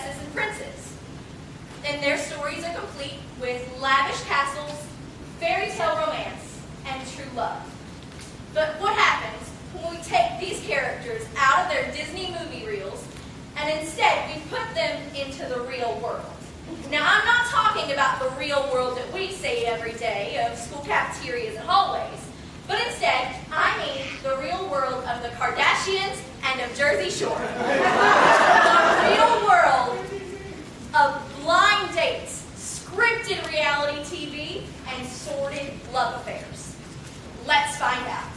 princesses and princes. And their stories are complete with lavish castles, fairy tale romance, and true love. But what happens when we take these characters out of their Disney movie reels and instead we put them into the real world? Now, I'm not talking about the real world that we see every day of school cafeterias and hallways, but instead, I mean the real world of the Kardashians and of Jersey Shore. The real world of blind dates, scripted reality TV, and sordid love affairs. Let's find out.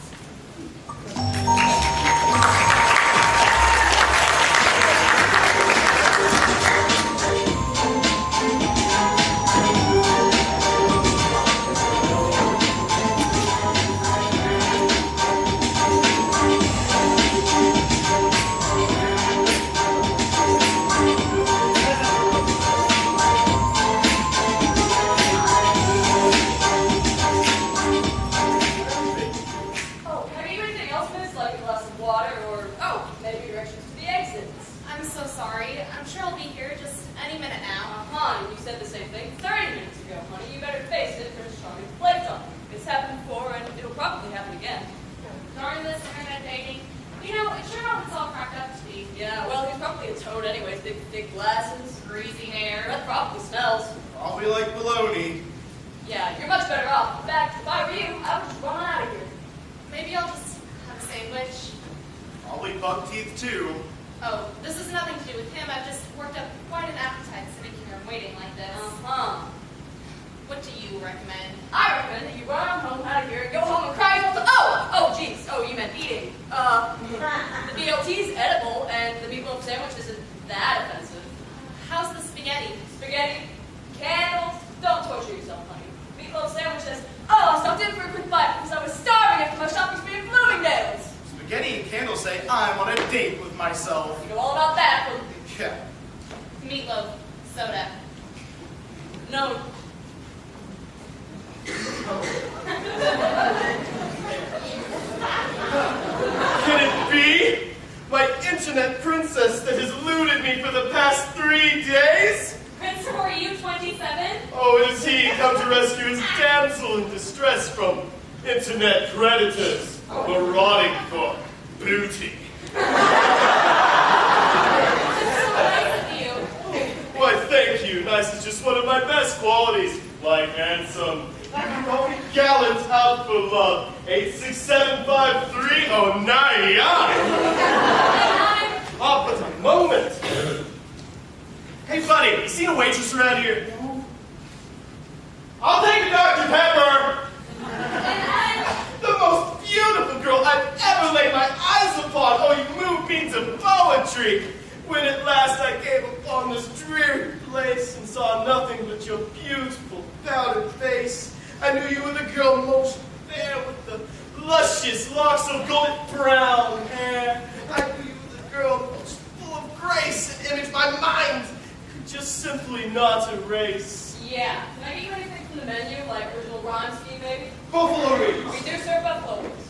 Buffalo wings. We do serve buffalo wings.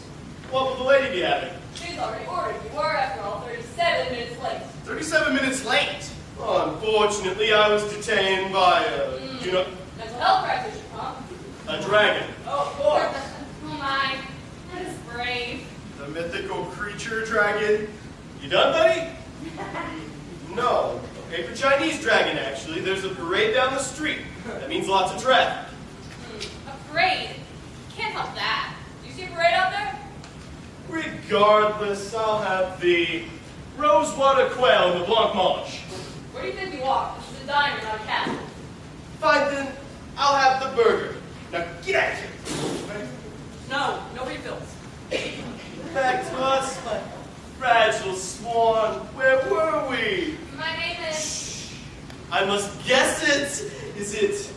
What will the lady be having? She's already ordered. You are, after all, 37 minutes late. 37 minutes late? Unfortunately, I was detained by mental health practitioner, huh? A dragon. Oh, of course. Oh my, that is brave. The mythical creature dragon. You done, buddy? No. A paper Chinese dragon, actually. There's a parade down the street. That means lots of traffic. A parade? Can't help that. Do you see a parade out there? Regardless, I'll have the rosewater quail and the blancmange. Where do you think you are? This is a diner, not a castle. Fine then, I'll have the burger. Now get out of here. No, nobody fills. Back to us, my fragile swan. Where were we? My name is... Shh. I must guess it. Is it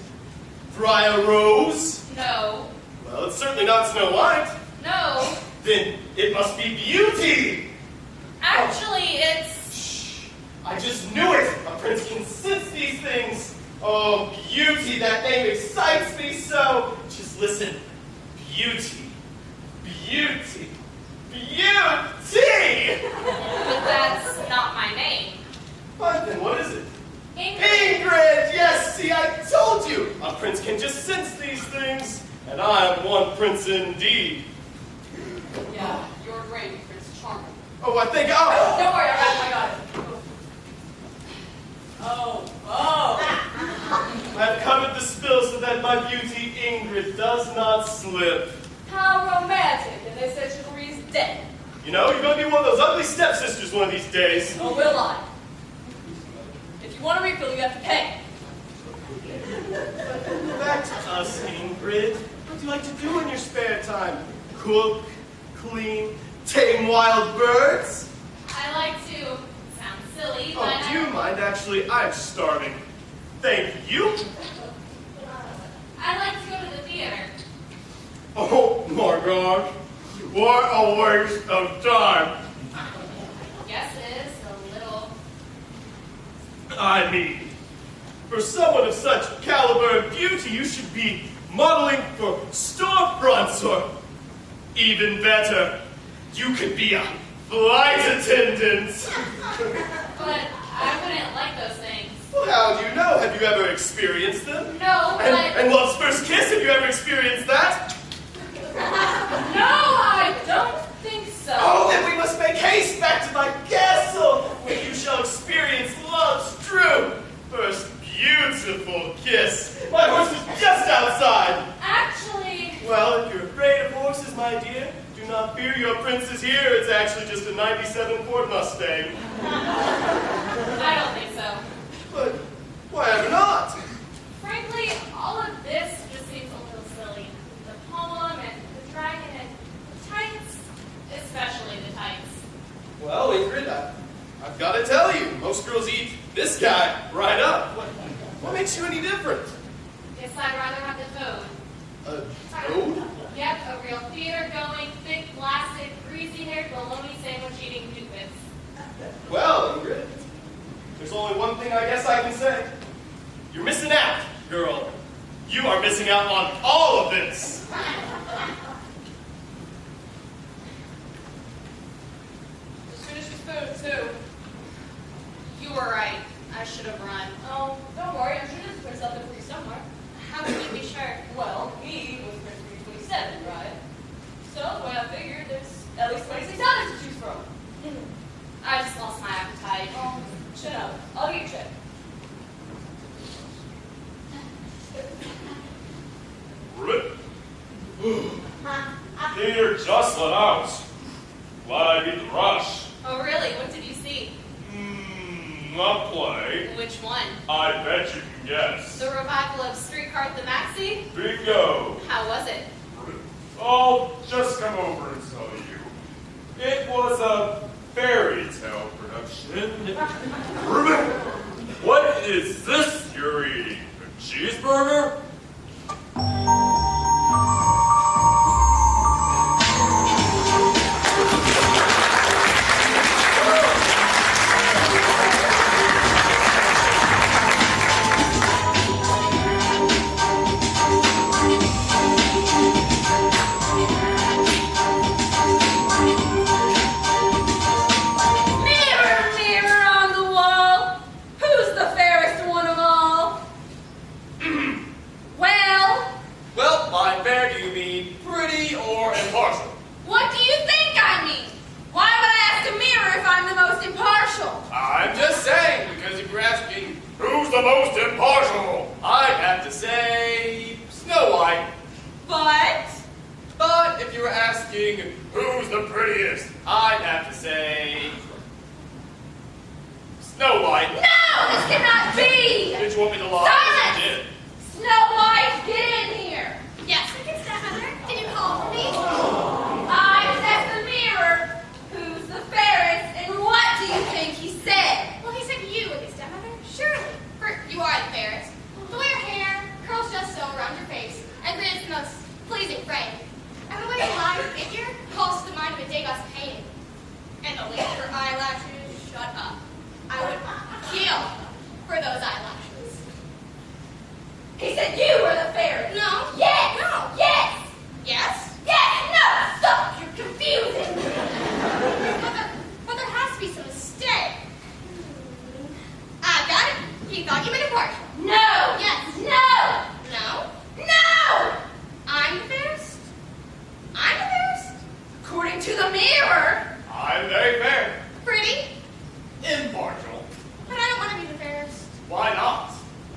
Briar Rose? No. Well, it's certainly not Snow White. No. Then it must be Beauty. Actually, it's... Shh. I just knew it. A prince can sense these things. Oh, Beauty, that name excites me so. Just listen. Beauty. Beauty. Beauty! But that's not my name. Fine, then what is it? prince can just sense these things, and I am one prince indeed. Yeah, you're great, Prince Charming. Oh, I think I'll... Don't worry, I got it. Oh. I've covered the spill so that my beauty Ingrid does not slip. How romantic, and they said chivalry is dead. You know, you're going to be one of those ugly stepsisters one of these days. Oh, will I? If you want a refill, you have to pay. Back to us, Ingrid. What do you like to do in your spare time? Cook, clean, tame wild birds? I like to sound silly, Oh, but do you mind? Actually, I'm starving. Thank you. I like to go to the theater. Oh, my gosh. What a waste of time. Yes, it is a little. I mean, for someone of such caliber and beauty, you should be modeling for storefronts, or even better, you could be a flight attendant. But I wouldn't like those things. Well, how do you know? Have you ever experienced them? No, but And love's first kiss, have you ever experienced that? No, I don't think so. Oh, then we must make haste back to my castle, where you shall experience love's true first beautiful kiss. My horse is just outside. actually, Well, if you're afraid of horses, my dear, do not fear, your prince is here. It's actually just a 97 Ford Mustang. I don't think so. But why ever not? Frankly, all of this just seems a little silly. The poem and the dragon and the tights, especially the tights. Well, Ingrid, I've got to tell you, most girls eat this guy right up. What makes you any different? Guess I'd rather have the toad. A toad? Yep, a real theater-going, thick, blasted, greasy-haired, bologna sandwich-eating doofus. Well, Ingrid, there's only one thing I guess I can say. You're missing out, girl. You are missing out on all of this. Just finished his food, too. You were right. I should have run. Oh, don't worry. I'm sure there's a prince out there for you somewhere. How can you be sure? Well, he was Prince 327, right? So, when I figured there's at least 26 others to choose from. I just lost my appetite. Oh, shut up. I'll get you checked. Ribbit. Here, just let out. Glad I beat the rush. Oh, really? What did you see? Not play. Which one? I bet you can guess. The revival of Streetcar at the Maxi? Bingo. How was it? I'll just come over and tell you. It was a fairy tale production. Ribbit. What is this you're eating? A cheeseburger? Mirror, mirror on the wall, who's the fairest one of all? Well, Well, by fair, do you mean pretty or impartial? what do you think I mean? Why would I ask a mirror if I'm the most impartial? I'm just saying, because if you're asking, Who's the most impartial? I'd have to say Snow White. But if you were asking, Who's the prettiest? I'd have to say Snow White. No, this cannot be! Did you want me to lie? Silence! You did. Snow White, get in here! Yes, I can stepmother. Can you call for me? I asked the mirror, who's the fairest, and what do you think he said? Well, he said you would be stepmother. Surely. For you are the fairest. The way your hair curls just so around your face, and creates the most pleasing frame. And the way your line figure calls to the mind of a Degas painting. And the way your eyelashes, shut up. I would kill for those eyelashes. He said you were the fairest. No. Yes! No. Yes! Yes? Yes! No! Stop! You're confusing! But there has to be some mistake. I got it. He thought you meant impartial. No! Yes. No! No? into the mirror. I'm very fair. Pretty, Impartial. but I don't want to be the fairest. Why not?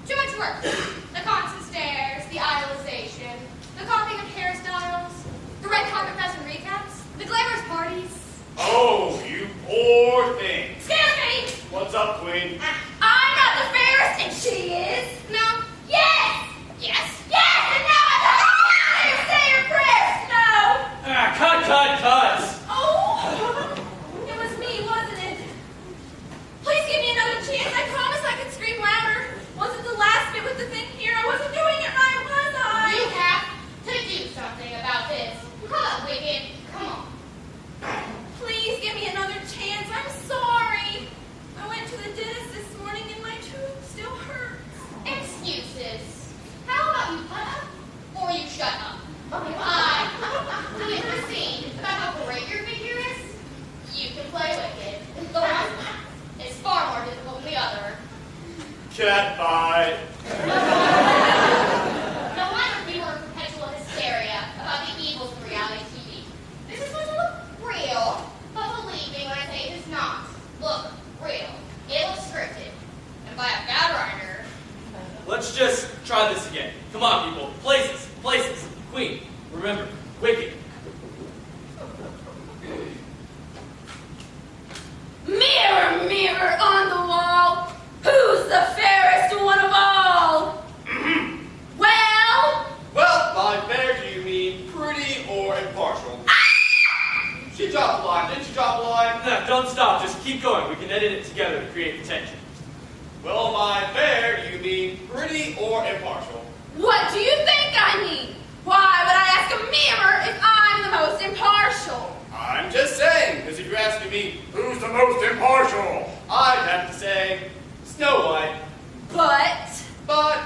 Too much work. The constant stares, the idolization, the copying of hairstyles, the red carpet press and recaps, the glamorous parties. Oh, you poor thing. Excuse me! What's up, Queen? I'm not the fairest, and she is. No. Yes! Yes? Yes! And now I don't you say your prayers! No! Cut! Oh! It was me, wasn't it? Please give me another chance. I promise I could scream louder. Wasn't the last bit with the thing here? I wasn't doing it right, was I? You have to do something about this. Come on, Wicked. Come on. Please give me another chance. I'm sorry. I went to the dentist this morning and my tooth still hurts. Excuses. How about you put up or you shut up? If I do the scene about how great your figure is, you can play Wicked. The one is far more difficult than the other. Cat bye. No wonder we were in perpetual hysteria about the evils of reality TV. This is supposed to look real, but believe me when I say it does not look real. It looks scripted. And by a bad writer. Let's just try this again. Come on, people. Places. Queen. Remember, Wicked. Mirror, mirror on the wall, who's the fairest one of all? Well, Well, by fair, do you mean pretty or impartial? She dropped a line. Didn't she drop a line? No, don't stop. Just keep going. We can edit it together to create the tension. Well, by fair, do you mean pretty or impartial? what do you think I mean? Why would I ask a mirror if I'm the most impartial? I'm just saying, because if you're asking me, who's the most impartial? I'd have to say, Snow White. But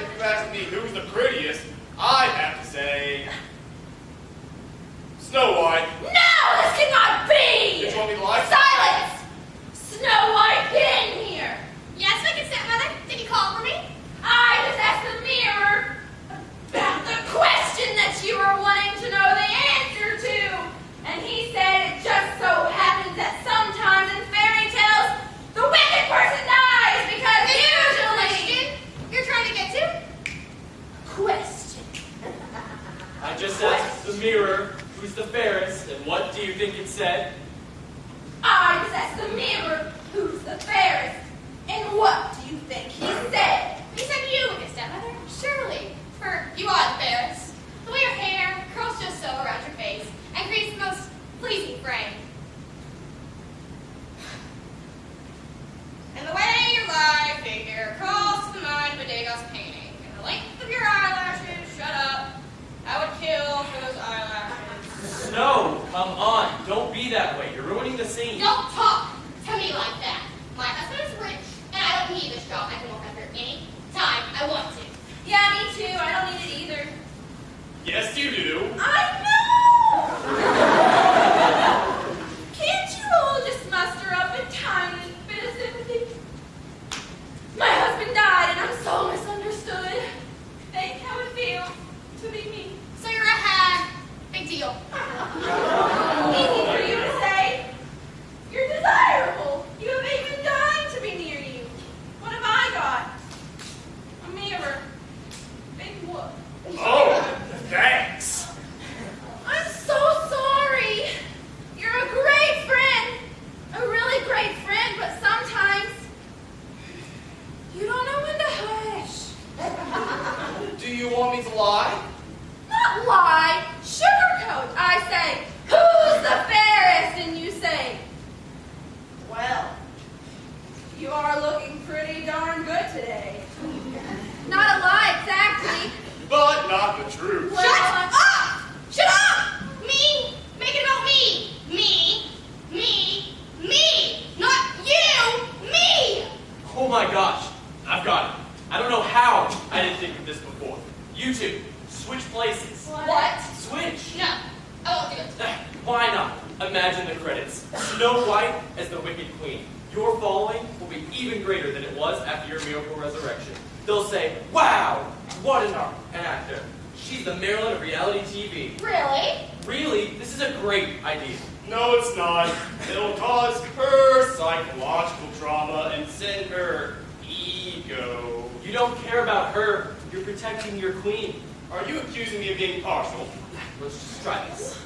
if you're asking me who's the prettiest, I'd have to say, Snow White. No, this cannot be! Did you want me to lie? Silence! Snow White, get in here! Yes, Wicked Stepmother? Did you call for me? I just asked the mirror about the question that you were wanting to know the answer to. And he said it just so happens that sometimes in fairy tales, the wicked person dies because usually... You're trying to get to? Question. I just asked the mirror who's the fairest, and what do you think it said? I just asked the mirror who's the fairest. And what do you think he said? He said you, Wicked Stepmother. Surely. For you are the fairest. The way your hair curls just so around your face and creates the most pleasing frame. And the way your live figure calls to the mind of a Degas painting. And the length of your eyelashes, shut up. I would kill for those eyelashes. Snow, come on. Don't be that way. You're ruining the scene. Don't talk to me like that. My husband is rich, and I don't need this job. I can walk after any time I want to. Yeah, me too. I don't need it either. Yes, you do. I know! Can't you all just muster up a tiny bit of sympathy? My husband died and I'm so misunderstood. Think how it feels to be me. So you're a hag. Big deal. Easy for you to say. You're desirable. You have even died to be near you. What have I got? A mirror. Big whoop. Oh, thanks. I'm so sorry. You're a great friend. A really great friend, but sometimes you don't know when to hush. Do you want me to lie? Not lie, sugarcoat. I say, who's the fairest? And you say, well, you are looking pretty darn good today. Not a lie, exactly. But not the truth. Well, Shut up! Shut up! Me! Make it about me! Me! Not you! Me! Oh my gosh. I've got it. I don't know how I didn't think of this before. You two, switch places. What? Switch. No, I won't do it. Why not? Imagine the credits. Snow White as the Wicked Queen. Your following will be even greater than it was after your miracle resurrection. They'll say, wow, what an actor. She's the Marilyn of reality TV. Really? Really? This is a great idea. No, it's not. It'll cause her psychological trauma and send her ego. You don't care about her. You're protecting your queen. Are you accusing me of being partial? Let's just try this.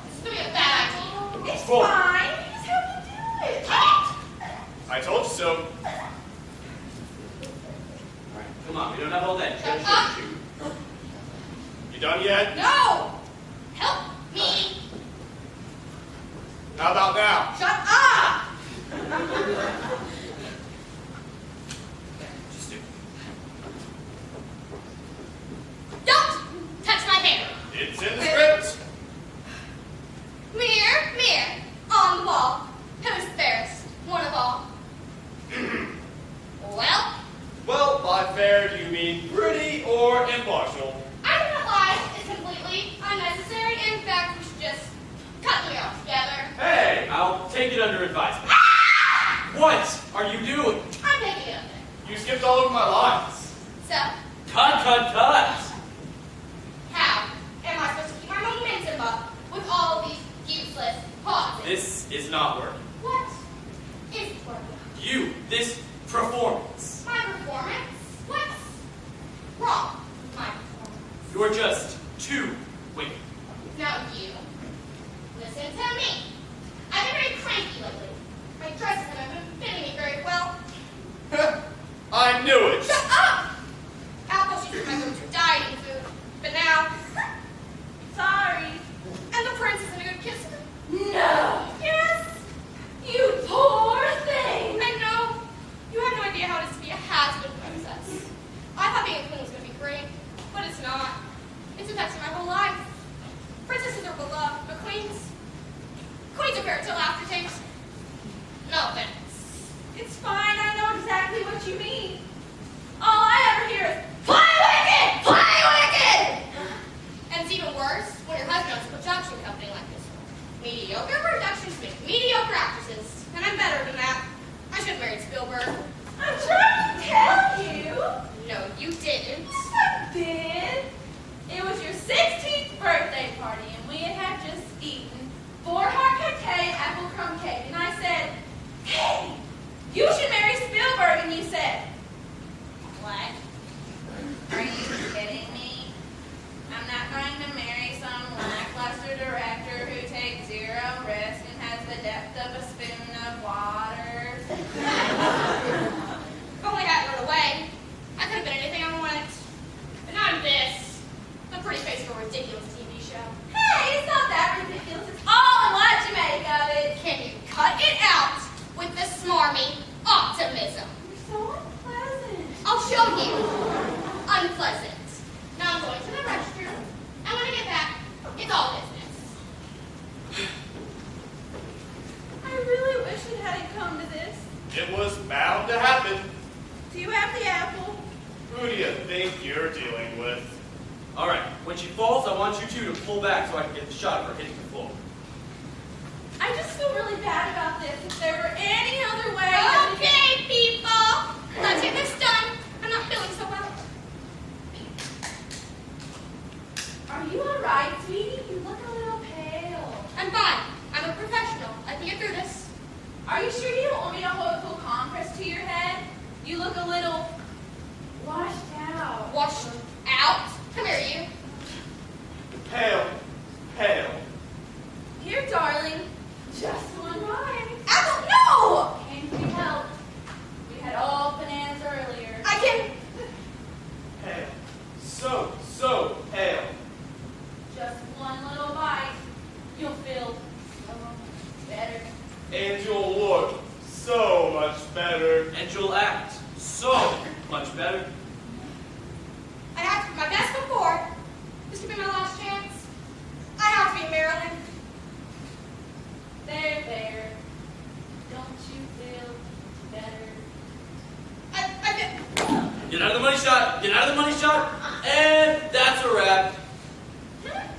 This is gonna be a bad idea. It's Roll. fine. You just have to do it. I told you so. All right, come on. We don't have all day. Shut up. You done yet? No! Help me! How about now? Shut up! Just do. Don't touch my hair! It's in the script. Mirror, mirror, on the wall, who's fairest? One of all. Well, Well, by fair, do you mean pretty or impartial? I think that lie is completely unnecessary. In fact, we should just cut the mirror altogether. Hey, I'll take it under advisement. What are you doing? I'm taking it up there. You skipped all over my lines. So, Cut, cut, cut! how am I supposed to keep my momentum up with all of these useless pauses? This is not working. What is working? You, this performance. My performance? What's wrong with my performance? You're just too wicked. Now you, listen to me. I've been very cranky lately. My dresses haven't been fitting me very well. I knew it. Shut up! Apples used to be my go-to dieting food, but now, Sorry. and the prince isn't a good kisser. No. Yes, You poor thing. I know. You have no idea how it is to be a has-been princess. I thought being a queen was going to be great, but it's not. It's affected my whole life. Princesses are beloved, but queens are fairy tale aftertaste. No offense. It's fine. I know exactly what you mean. All I ever hear is, play wicked! Play wicked! And it's even worse when your husband owns a production company like this one. Mediocre productions make mediocre actresses, and I'm better than that. I should have married Spielberg. I'm trying to tell you. No, you didn't. I did. It was your 16th birthday party, and we had just eaten 4-heart cake, apple crumb cake, and I said, hey, you should marry Spielberg, and you said, what? Are you kidding me? I'm not going to marry some lackluster director who takes zero risk and has the depth of a spoon of water. If only I hadn't run away, I could have been anything I wanted. But not this. The pretty face of a ridiculous TV show. Hey, it's not that ridiculous. It's all in what you make of it. Can you cut it out with the smarmy optimism? You're so unpleasant. I'll show you. Unpleasant. Now I'm going to the restroom, and when I get back, it's all business. I really wish it hadn't come to this. It was bound to happen. Do you have the apple? Who do you think you're dealing with? All right, when she falls, I want you two to pull back so I can get the shot of her hitting the floor. I just feel really bad about this. If there were any other way that we Okay, people. Let's get this done. I'm not feeling so well. Are you all right, sweetie? You look a little pale. I'm fine. I'm a professional. I can get through this. Are you sure you don't want me to hold a full compress to your head? You look a little washed out. Washed out. Come here, you. Pale. Pale. Here, darling. Just one ride. Apple, no! Can't we help? We had all bananas earlier. I can. Pale. So pale. Just one little bite. You'll feel so better. And you'll look so much better. And you'll act so much better. I have to be my best before. This could be my last chance. I have to be Marilyn. There. Don't you feel better? I feel. Get out of the money shot, get out of the money shot, and that's a wrap.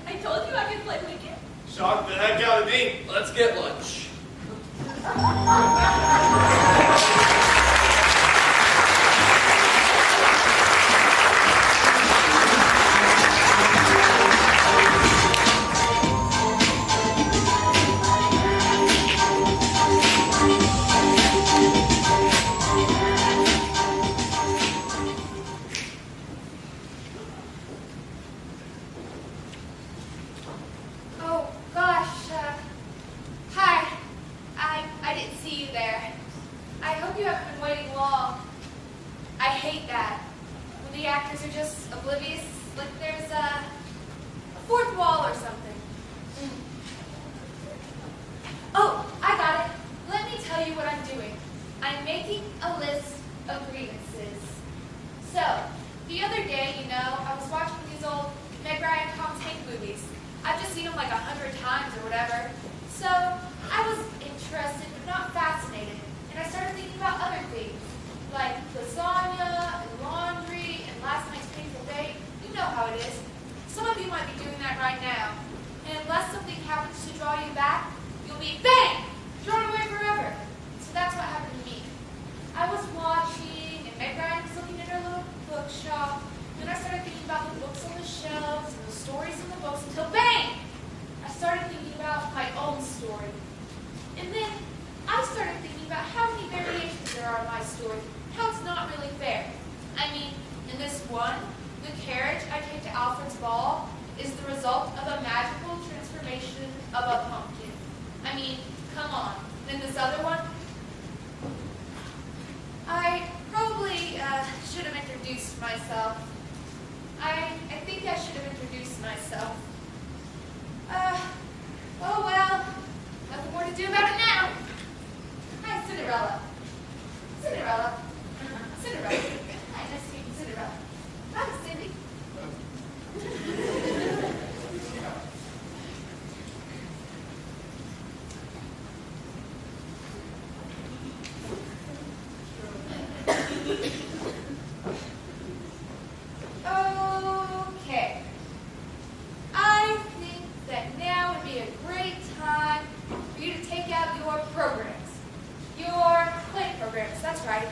I told you I could play wicked. Shocked the heck out of me. Let's get lunch. hope you haven't been waiting long. I hate that. When the actors are just oblivious, like there's a fourth wall or something. Oh, I got it. Let me tell you what I'm doing. I'm making a list of grievances. So, the other day, I was watching these old Meg Ryan Tom Hanks movies. I've just seen them like 100 times or whatever. So, I was interested but not fascinated. And I started thinking about other things, like lasagna and laundry and last night's painful date. You know how it is. Some of you might be doing that right now. And unless something happens to draw you back, you'll be, bang, thrown away forever. So that's what happened to me. I was watching, and Meg Ryan was looking at her little bookshop. Then I started thinking about the books on the shelves and the stories in the books until, bang, I started thinking about my own story. And then I started thinking about how many variations there are in my story, how it's not really fair. I mean, in this one, the carriage I take to Alfred's ball is the result of a magical transformation of a pumpkin. I mean, come on. Then this other one, I probably should have introduced myself. I think I should have introduced myself. Oh well, nothing more to do about it now. Hi, Cinderella. Cinderella. Cinderella. Hi, nice to meet you, Cinderella. Hi, Cindy. Okay. I think that now would be a great time for you to take out your programs. Your play programs, that's right.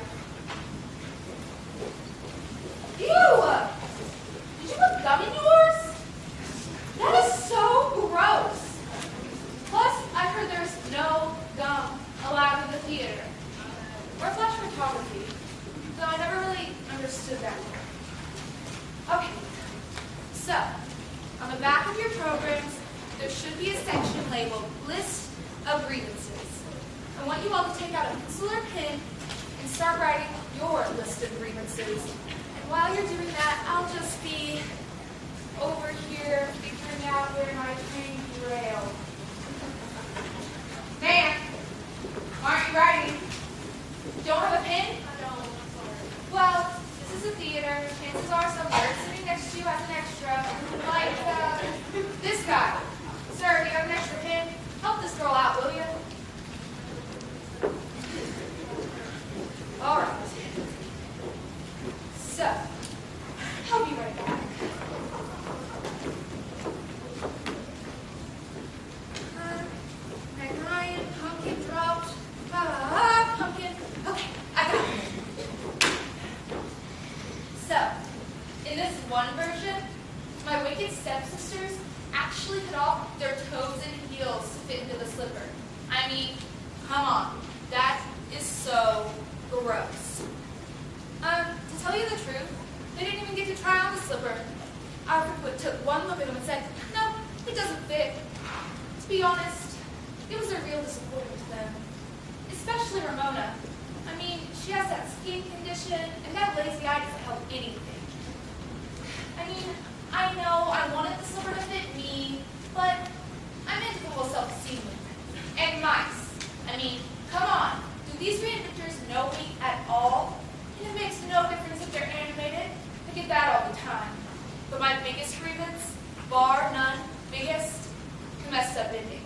Ew! Did you put gum in yours? That is so gross. Plus, I heard there's no gum allowed in the theater. Or flash photography. Though I never really understood that one. Okay. So, on the back of your programs, there should be a section labeled List of Grievances. I want you all to take out a pencil or pen and start writing your list of grievances. And while you're doing that, I'll just be over here figuring out where my train derailed. Man, aren't you writing? Don't have a pen? I don't. Well, this is a theater. Chances are some nerd sitting next to you has an extra. Like, this guy. Sir, do you have an extra pen? Help this girl out, will you? All right. So, I'll be right back. Meg Ryan, pumpkin dropped. Pumpkin. Okay, I got it. So, in this one version, my wicked stepsisters actually cut off their toes and heels to fit into the slipper. I mean, come on. That is so gross. To tell you the truth, they didn't even get to try on the slipper. Alfred took one look at them and said, no, it doesn't fit. To be honest, it was a real disappointment to them. Especially Ramona. I mean, she has that skin condition, and that lazy eye doesn't help anything. I mean, I know I wanted the slipper to fit me, but I meant the whole self-esteem movement. And mice. I mean, come on. Do these reinventors know me at all? And it makes no difference if they're animated. I get that all the time. But my biggest grievance, bar none, biggest, the messed up ending.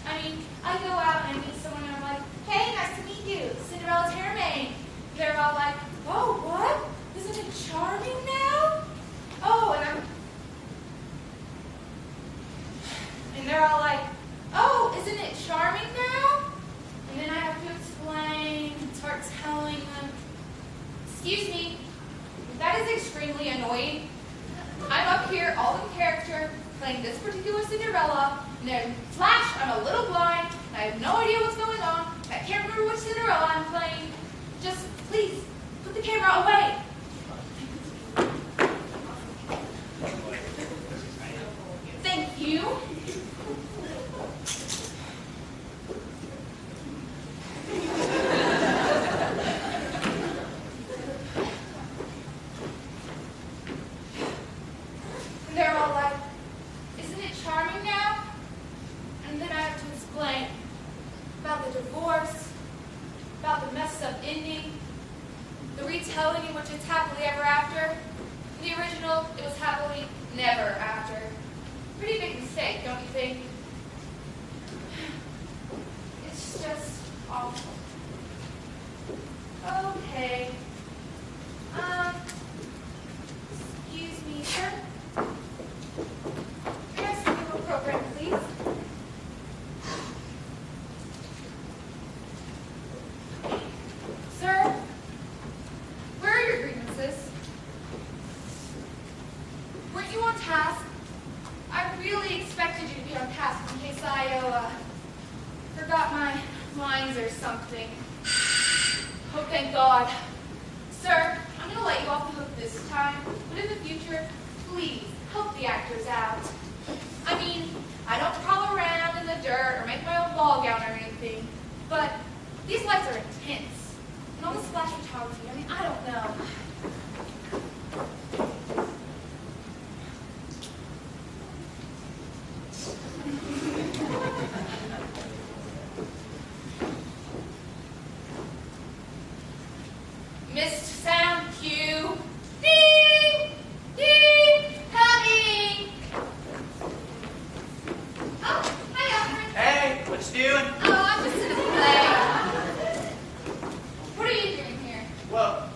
I mean, I go out and I meet someone and I'm like, hey, nice to meet you, Cinderella's hair maid. They're all like, oh, what? Isn't it charming now? Oh, and they're all like, oh, isn't it charming now? And then I have to explain and start telling them, excuse me, that is extremely annoying. I'm up here all in character, playing this particular Cinderella, and then flash, I'm a little blind, and I have no idea what's going on. I can't remember which Cinderella I'm playing. Just please, put the camera away. Thank you. divorce, about the messed up ending, the retelling in which it's happily ever after. In the original, it was happily never after. Pretty big mistake, don't you think? It's just awful. Okay. Excuse me, sir. May I see your program, please? Sir, where are your grievances? Weren't you on task? I really expected you to be on task in case I, forgot my lines or something. Oh, thank God. Sir, I'm going to let you off the hook this time, but in the future, please help the actors out. I mean, I don't crawl around in the dirt or make my own ball gown or anything, but these lights are intense. And all the splash photography, I mean, I don't know. Missed sound cue. Ding! Ding! Coming! Oh, hi, Alfred. Hey, what you doing? Oh, I'm just in a play. What are you doing here? Well,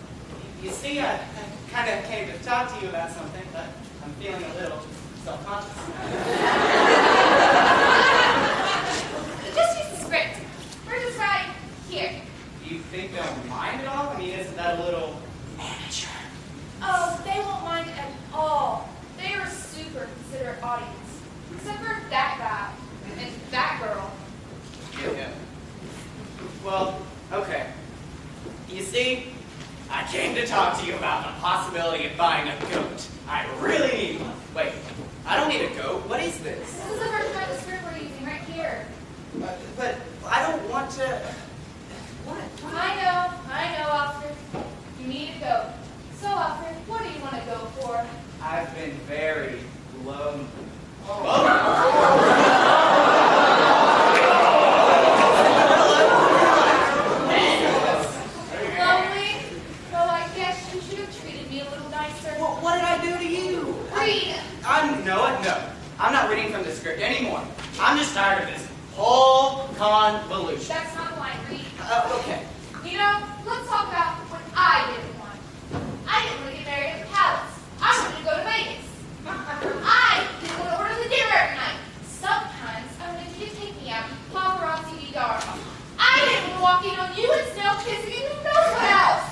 you see, I kind of came to talk to you about something, but I'm feeling a little self-conscious. Just use the script. We're just right here. Do you think they'll mind at all? I mean, isn't that a little amateur? Oh, they won't mind at all. They are a super considerate audience. Except for that guy and that girl. Yeah. Well, okay. You see, I came to talk to you about the possibility of buying a goat. I really need one. Wait, I don't need a goat. What is this? This is the version of the script we're using right here. But I don't want to... What? I know, Alfred. You need a goat. So, Alfred, what do you want to go for? I've been very lonely. Lonely? Well, I guess you should have treated me a little nicer. Well, what did I do to you? Read. No. I'm not reading from the script anymore. I'm just tired of this whole convolution. That's not the line. Read. Okay. You know, let's talk about what I didn't want. I didn't want to get married at the palace. I wanted to go to Vegas. I didn't want to order the dinner every night. Sometimes I wanted you to take me out and paparazzi me dark. I didn't want to walk in on you and Snell kissing and who knows what else.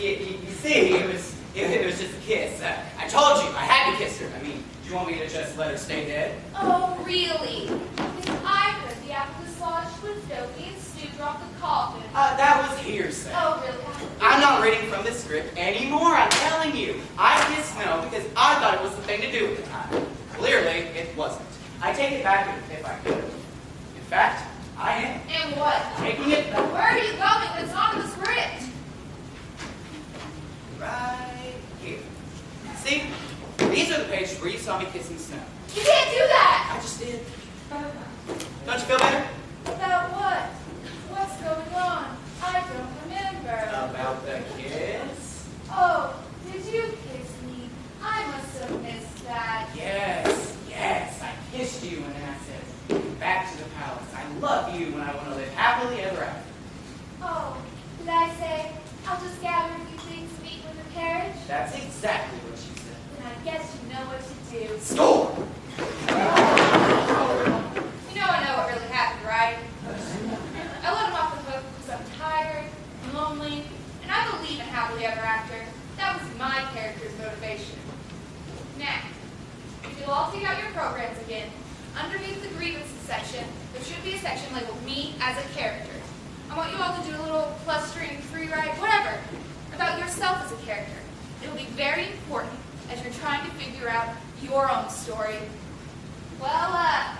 you see, it was just a kiss. I told you I had to kiss her. I mean, do you want me to just let her stay dead? Oh, really? Because I heard the apple dislodged with Dopey and Stu dropped the coffin. That was hearsay. Oh, really? I'm not reading from the script anymore, I'm telling you. I kissed Snow because I thought it was the thing to do at the time. Clearly, it wasn't. I take it back if I could. In fact, I am. And what? Taking it back. Where are you going? It's not in the script. Right here. See? These are the pages where you saw me kissing Snow. You can't do that! I just did. Don't you feel better? About what? What's going on? I don't remember. About the kiss? Oh, did you kiss me? I must have missed that. Yes. I kissed you and then I said, back to the palace. I love you when I want to live happily ever after. Oh, did I say, I'll just gather a few things to meet with the carriage? That's exactly what she said. Then I guess you know what to do. Score! I know what really happened, right? I let him off the hook because I'm tired, and lonely, and I believe in happily ever after. That was my character's motivation. Now, if you'll all take out your programs again, underneath the grievances section, there should be a section labeled Me as a Character. I want you all to do a little clustering, free write, whatever, about yourself as a character. It'll be very important as you're trying to figure out your own story. Well,